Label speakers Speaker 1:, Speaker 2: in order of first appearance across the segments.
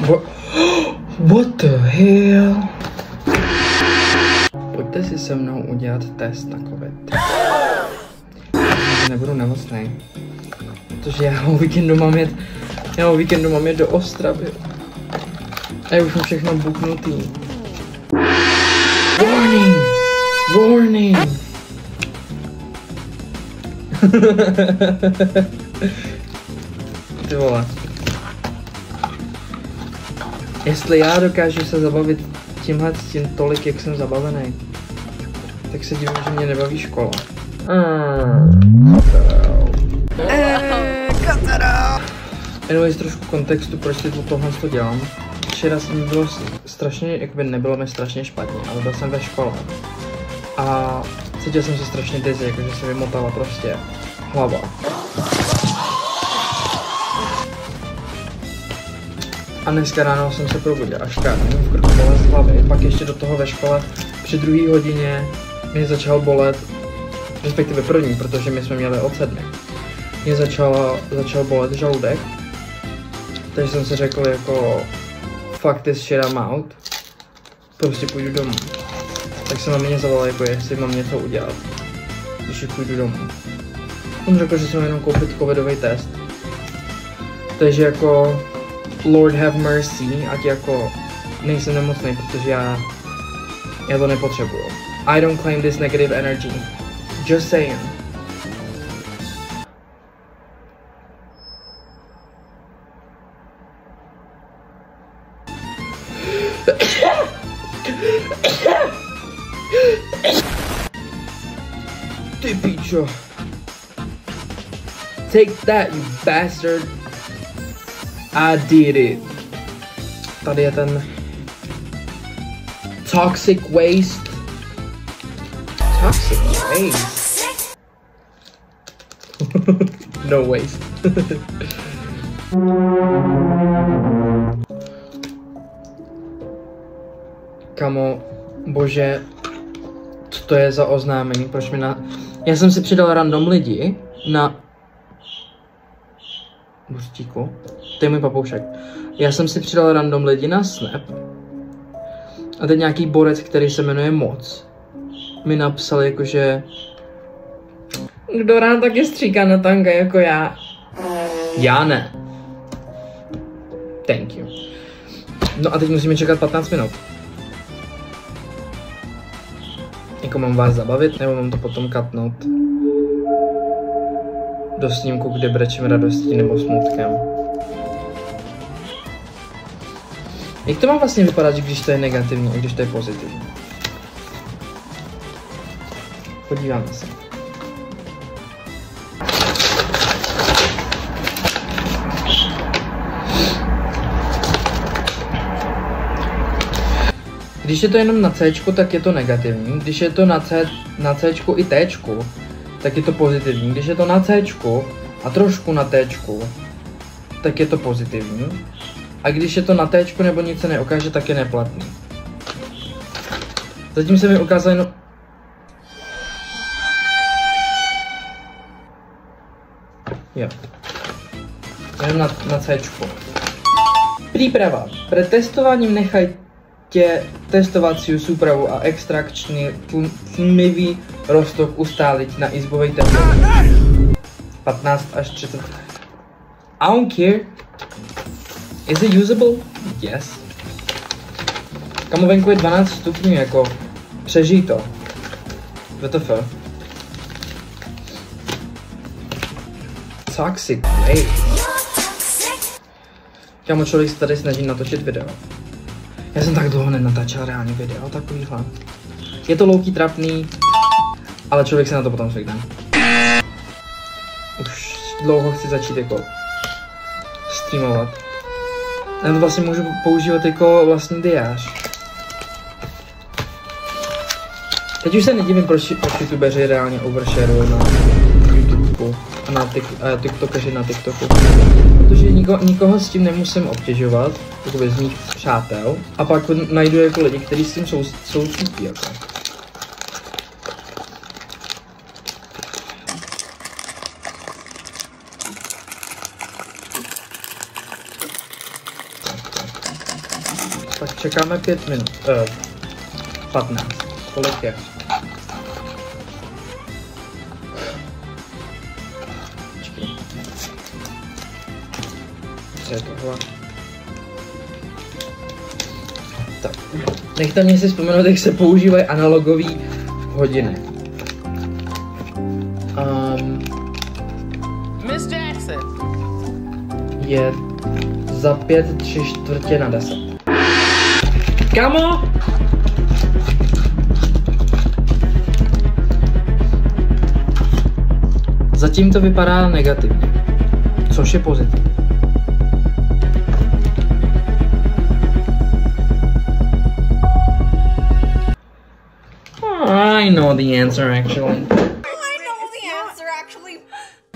Speaker 1: What the hell? Pojďte si se mnou udělat test na covid. Nebudu nemocnej. Protože já o víkendu mám jet do Ostravy. A já už mám všechno buknutý. Warning! Warning! Ty vole. Jestli já dokážu se zabavit tímhle s tím tolik, jak jsem zabavený, tak se divím, že mě nebaví škola. Anyways, trošku kontextu, proč si tohle dělám. Včera jsem bylo strašně, jakoby nebylo mi strašně špatně, ale byl jsem ve škole. A cítil jsem se strašně dizzy, jakože se vymotala prostě hlava. A dneska ráno jsem se probudil až v krku bolest hlavy. Pak ještě do toho ve škole při 2. hodině mě začal bolet, respektive první, protože my jsme měli od 7. Mě začal bolet žaludek. Takže jsem si řekl jako fuck this shit, I'm out. Prostě půjdu domů. Tak jsem na mě zavolal jako jestli mám něco udělat, když půjdu domů. On řekl, že jsem jenom koupit covidový test. Takže jako Lord have mercy, ať jako nejsem nemocný, protože já to nepotřebuju. I don't claim this negative energy. Just saying. Ty pičo. Take that, you bastard. I did it. Tady je ten toxic waste. Toxic waste. No waste. Kamo, bože, co to je za oznámení? Proč mi Já jsem si přidal random lidi na Buřtíku. To je můj papoušek. Já jsem si přidal random lidi na Snap. A teď nějaký borec, který se jmenuje Moc, mi napsal jakože kdo rád taky stříká na tanga jako já. Já ne. Thank you. No a teď musíme čekat 15 minut. Jako mám vás zabavit, nebo mám to potom katnout do snímku, kde brečím radostí nebo smutkem. Jak to má vlastně vypadat, když to je negativní a když to je pozitivní? Podíváme se. Když je to jenom na C, tak je to negativní. Když je to na C i T, tak je to pozitivní. Když je to na C a trošku na T, tak je to pozitivní. A když je to na T nebo nic se neukáže, tak je neplatný. Zatím se mi ukázalo jenom... Jo. Jenom na C. Příprava. Před testováním nechajte testovací súpravu a extrakčný tlmivý roztok ustálit na izbovej teplotě 15 až 30. I don't care. Is it usable? Yes. Kamo, venku je 12 stupňů, jako přežij to. WTF. Toxic waste. Kamo, člověk se tady snaží natočit video. Já jsem tak dlouho nenatáčel reálně video, takovýhle. Je to low-key trapný, ale člověk se na to potom zvykne. Už dlouho chci začít jako streamovat. Já to vlastně můžu používat jako vlastní diář. Teď už se nedivím, proč youtubeři reálně oversharují na YouTube a na TikTokeři na TikToku. Protože nikoho s tím nemusím obtěžovat, jakoby z mých přátel, a pak najdu jako lidi, kteří s tím jsou vtipí jako. Tak čekáme 5 minut. 15. Kolik je? Počkej. Co je tohle? Tak. Nechte mě si vzpomenout, jak se používají analogové hodiny.
Speaker 2: Miss Jackson.
Speaker 1: Je za 5:03. Kamo! Zatím to vypadá negativně, což je pozitivní. I know the answer actually.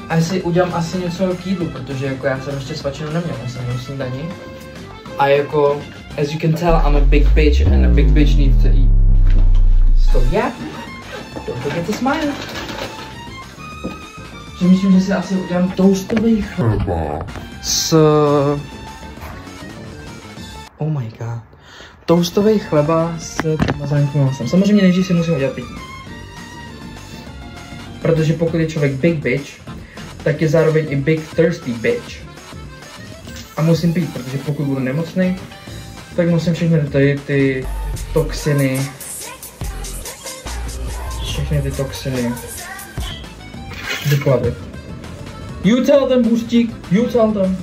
Speaker 1: A si udělám asi něco k jídlu, protože jako já jsem ještě svačinu neměl, já jsem měl snídani. A jako, as you can tell, I'm a big bitch and a big bitch needs to eat. So yeah, don't forget to smile. Že myslím, že si asi udělám toastový chleba s... Oh my god. Toastový chleba s parmezánkovým masem. Samozřejmě nejdřív si musím udělat pití. Protože pokud je člověk big bitch, tak je zároveň i big thirsty bitch. A musím pít, protože pokud budu nemocný, tak musím všechny ty toxiny, vyplavit. You tell them, Bustík, you tell them.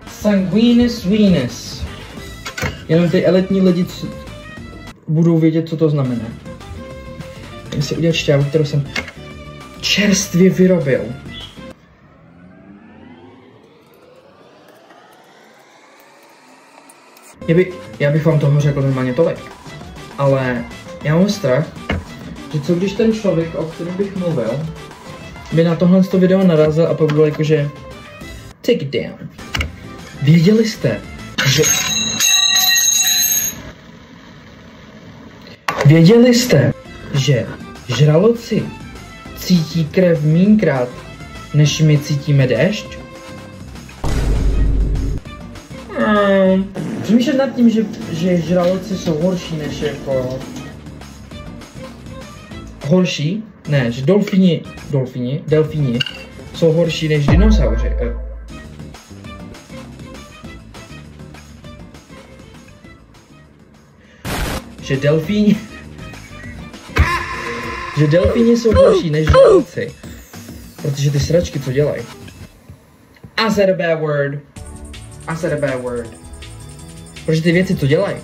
Speaker 1: Sanguinis venus. Jenom ty elitní lidi budou vědět, co to znamená. Jdem si udělat šťávu, kterou jsem čerstvě vyrobil. Já bych vám toho řekl normálně tolik, ale já mám strach, že co když ten člověk, o kterém bych mluvil, by na tohle video narazil a pak byl jakože take it down. Věděli jste, že žraloci cítí krev mínkrát, než my cítíme déšť? Přemýšlet nad tím, že žraloci jsou horší než jako... Horší? Ne, že delfíni jsou horší než dinosauři. Že delfíni jsou horší než žraloci. Protože ty sračky, co dělají? I said a bad word. Protože ty věci, co dělají,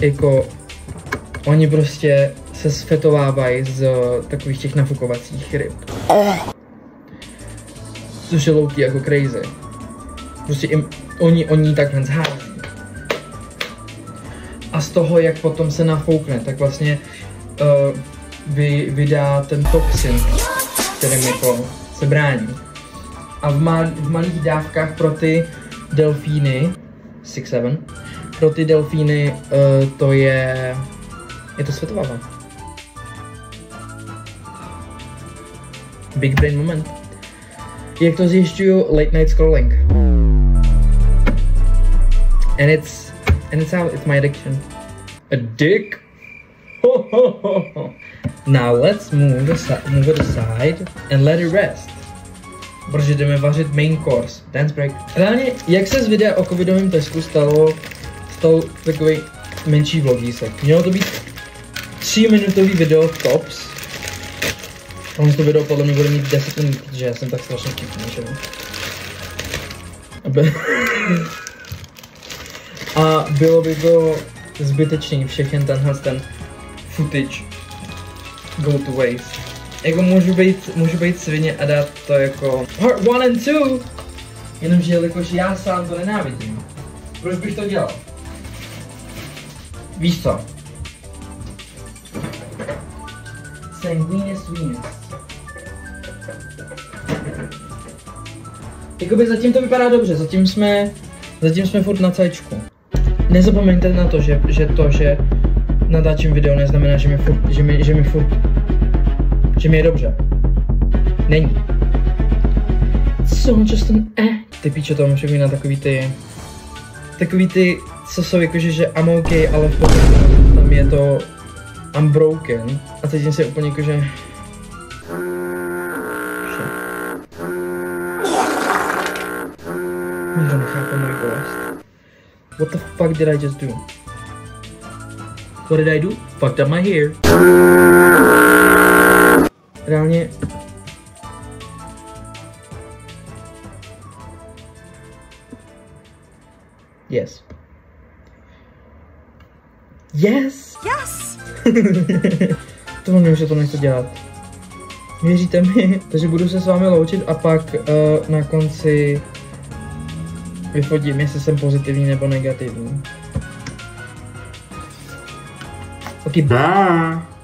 Speaker 1: jako oni prostě se sfetovávají z takových těch nafukovacích ryb. Což je low-key jako crazy. Prostě oni takhle zhází. A z toho, jak potom se nafoukne, tak vlastně vydá ten toxin, kterým jako se brání. A v malých dávkách pro ty delfíny, 6-7, pro ty delfíny to je to světová. Big brain moment. Jak to zjišťuju, late night scrolling. And it's my addiction. A dick? Now let's move it aside and let it rest. Protože jdeme vařit main course. Dance break. Reálně, jak se z videa o covidovém testu stal takový menší vlogísek. Mělo to být 3-minutový video tops. Tohle to video podle mě bude mít 10 minut, protože já jsem tak strašně vtipný, že? A bylo by to zbytečný všechny ten footage go to waste. Jako můžu být svině a dát to jako part 1 and 2, jenomže jelikož já sám to nenávidím. Proč bych to dělal? Víš co? Sanguinis venus. Jakoby zatím to vypadá dobře, zatím jsme furt na cajčku. Nezapomeňte na to, že natáčím video neznamená, že mi je dobře. Není. It's so just an act. ty píče, to mi připomíná takový ty, co jsou jakože, že I'm okay, ale v potom tam je to I'm broken a cítím se úplně jakože... Nikdo nechápe můj bolest. What the fuck did I just do? What did I do? Fucked up my hair. Reálně... Yes. Yes!
Speaker 2: Yes!
Speaker 1: To nevím, že to nechci dělat. Věříte mi? Takže budu se s vámi loučit a pak na konci vyfotím, jestli jsem pozitivní nebo negativní. Ok, bye!